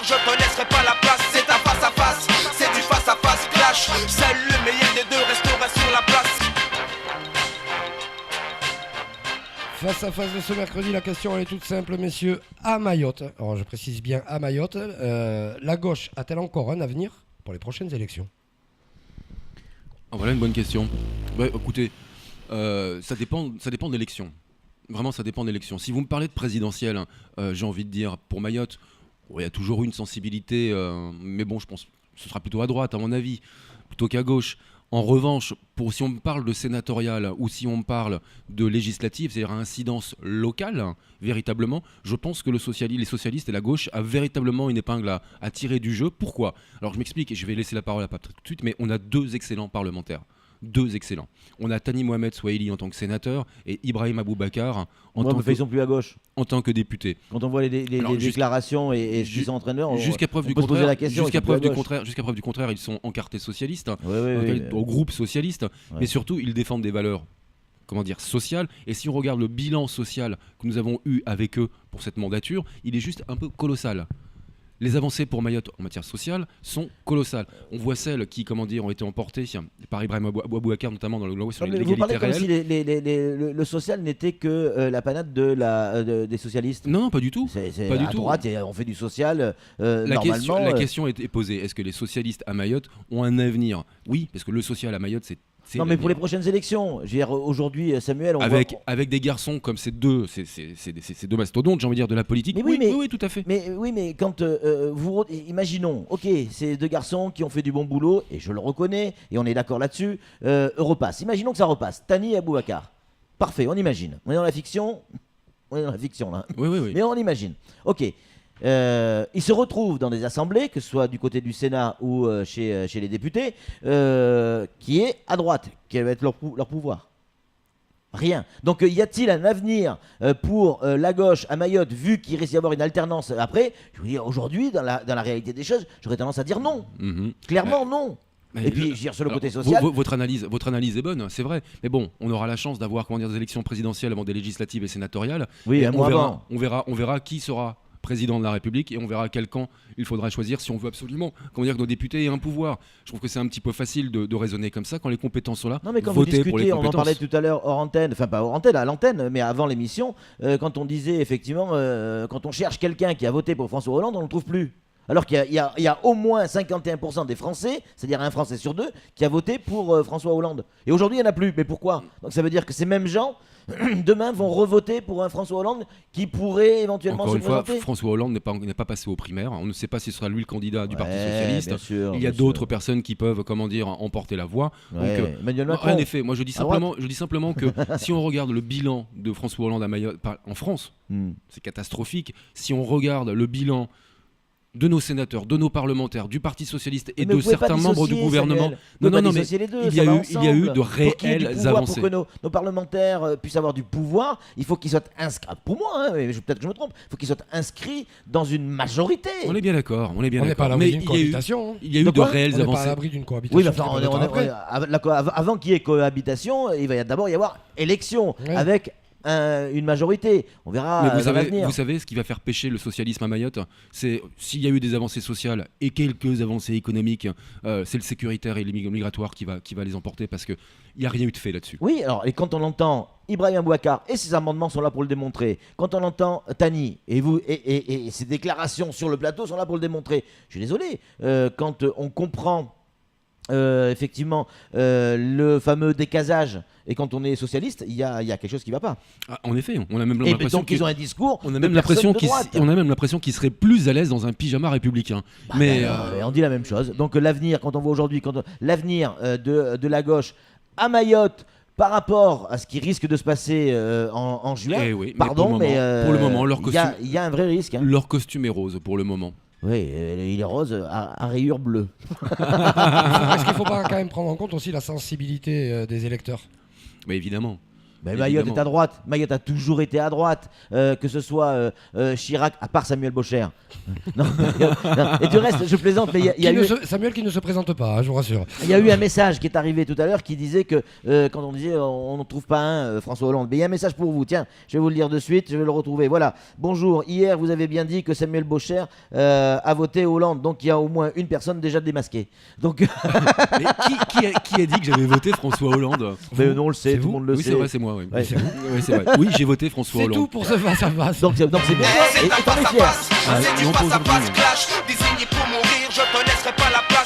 je te laisserai pas la place. C'est un face à face, c'est du face à face clash. Seul le meilleur des deux restera sur la place. Face à face de ce mercredi, la question elle est toute simple, messieurs. À Mayotte, alors je précise bien à Mayotte, la gauche a-t-elle encore un avenir pour les prochaines élections ? Voilà une bonne question. Ouais, écoutez, ça dépend de l'élection. Vraiment, ça dépend de l'élection. Si vous me parlez de présidentielle, j'ai envie de dire, pour Mayotte, il y a toujours eu une sensibilité, mais bon, je pense que ce sera plutôt à droite, à mon avis, plutôt qu'à gauche. En revanche, si on me parle de sénatorial ou si on me parle de législative, c'est-à-dire à incidence locale, véritablement, je pense que les socialistes et la gauche a véritablement une épingle à tirer du jeu. Pourquoi ? Alors je m'explique et je vais laisser la parole à Patrick tout de suite, mais on a deux excellents parlementaires. Deux excellents. On a Thani Mohamed Sohaili en tant que sénateur et Ibrahim Aboubacar en ils sont plus à gauche. En tant que député. Quand on voit les déclarations et ce qu'ils sont entraîneurs, jusqu'à preuve du contraire, ils sont encartés socialistes, au groupe socialiste, mais surtout ils défendent des valeurs sociales. Et si on regarde le bilan social que nous avons eu avec eux pour cette mandature, il est juste un peu colossal. Les avancées pour Mayotte en matière sociale sont colossales. On voit celles qui, ont été emportées par Ibrahim Aboubacar, notamment dans le loi sur l'égalité réelle. Vous parlez comme si le social n'était que l'apanate des socialistes. Non, pas du tout. C'est pas à du tout. droite, on fait du social. Normalement, la question est posée. Est-ce que les socialistes à Mayotte ont un avenir ? Oui, parce que le social à Mayotte, c'est non, mais pour les prochaines élections, aujourd'hui, Samuel, avec des garçons comme ces deux mastodontes, j'ai envie de dire, de la politique. Mais oui, tout à fait. Mais quand imaginons, ok, ces deux garçons qui ont fait du bon boulot, et je le reconnais, et on est d'accord là-dessus, repasse. Imaginons que ça repasse. Thani et Aboubacar. Parfait, on imagine. On est dans la fiction là. Oui. Mais on imagine. Ok. Ils se retrouvent dans des assemblées, que ce soit du côté du Sénat ou chez les députés, qui est à droite. Quel va être leur pouvoir ? Rien. Donc y a-t-il un avenir pour la gauche à Mayotte, vu qu'il risque d'y avoir une alternance après ? Je veux dire, aujourd'hui, dans la réalité des choses, j'aurais tendance à dire non. Clairement, non. Et puis, je veux dire, sur le côté social... Votre analyse est bonne, c'est vrai. Mais bon, on aura la chance d'avoir des élections présidentielles avant des législatives et sénatoriales. Oui, et on verra qui sera président de la République et on verra quel camp il faudra choisir si on veut absolument que nos députés aient un pouvoir. Je trouve que c'est un petit peu facile de raisonner comme ça quand les compétences sont là. Non, mais quand vous discutez, on en parlait tout à l'heure hors antenne, enfin pas hors antenne, à l'antenne, mais avant l'émission, quand on disait effectivement, quand on cherche quelqu'un qui a voté pour François Hollande, on ne le trouve plus. Alors qu'il y a au moins 51% des Français, c'est-à-dire un Français sur deux, qui a voté pour François Hollande. Et aujourd'hui, il n'y en a plus. Mais pourquoi ? Donc ça veut dire que ces mêmes gens, demain, vont revoter pour un François Hollande qui pourrait éventuellement se présenter. Encore une fois, François Hollande n'est pas passé aux primaires. On ne sait pas si ce sera lui le candidat du Parti socialiste. Bien sûr, il y a d'autres personnes qui peuvent, emporter la voix. Ouais. Donc, Emmanuel Macron. En effet, moi je dis simplement que si on regarde le bilan de François Hollande à Mayotte, en France, c'est catastrophique. Si on regarde le bilan de nos sénateurs, de nos parlementaires, du Parti socialiste et de certains membres du gouvernement. Non, mais il y a eu de réelles avancées. Pour que nos parlementaires puissent avoir du pouvoir, il faut qu'ils soient inscrits. Pour moi, peut-être que je me trompe, il faut qu'ils soient inscrits dans une majorité. On est bien d'accord. On n'est pas à l'abri d'une cohabitation. Il y a eu de réelles avancées. On n'est pas à l'abri d'une cohabitation. Oui, mais avant qu'il y ait cohabitation, il va d'abord y avoir élection avec une majorité. On verra dans l'avenir. Vous savez ce qui va faire pêcher le socialisme à Mayotte, c'est s'il y a eu des avancées sociales et quelques avancées économiques, c'est le sécuritaire et le migratoire qui va les emporter parce qu'il n'y a rien eu de fait là-dessus. Oui, alors, et quand on entend Ibrahim Aboubacar, et ses amendements sont là pour le démontrer, quand on entend Thani et ses déclarations sur le plateau sont là pour le démontrer, je suis désolé, quand on comprend effectivement le fameux décasage, et quand on est socialiste, il y a quelque chose qui ne va pas. Ah, en effet, on a même l'impression qu'ils ont un discours. On a même l'impression qu'ils seraient plus à l'aise dans un pyjama républicain. On dit la même chose. Donc l'avenir, quand on voit aujourd'hui, l'avenir de la gauche à Mayotte, par rapport à ce qui risque de se passer en juin, pour le moment, il y a un vrai risque. Leur costume est rose pour le moment. Oui, il est rose à rayures bleues. Est-ce qu'il ne faut pas quand même prendre en compte aussi la sensibilité des électeurs ? Mais évidemment. Mayotte Évidemment. est à droite. Mayotte a toujours été à droite. Que ce soit Chirac, à part Samuel Bocher. Non. Et du reste, je plaisante, mais il y a eu. Samuel qui ne se présente pas, je vous rassure. Il y a eu un message qui est arrivé tout à l'heure qui disait que quand on disait on ne trouve pas un François Hollande, mais il y a un message pour vous, tiens, je vais vous le lire de suite, je vais le retrouver. Voilà, bonjour, hier vous avez bien dit que Samuel Bocher a voté Hollande, donc il y a au moins une personne déjà démasquée. Donc, Mais qui a dit que j'avais voté François Hollande? mais non, on le sait, C'est tout le vous monde le Oui, sait. c'est vrai, c'est moi. Oui, Ouais. C'est vous. Ouais, c'est vrai. Oui, j'ai voté François C'est Hollande. tout pour ce face-à-face. Donc c'est bien C'est toi, un et t'en face es à fier. face, c'est du non, pas face à face aujourd'hui. clash. Désigné pour mourir, je te laisserai pas la place.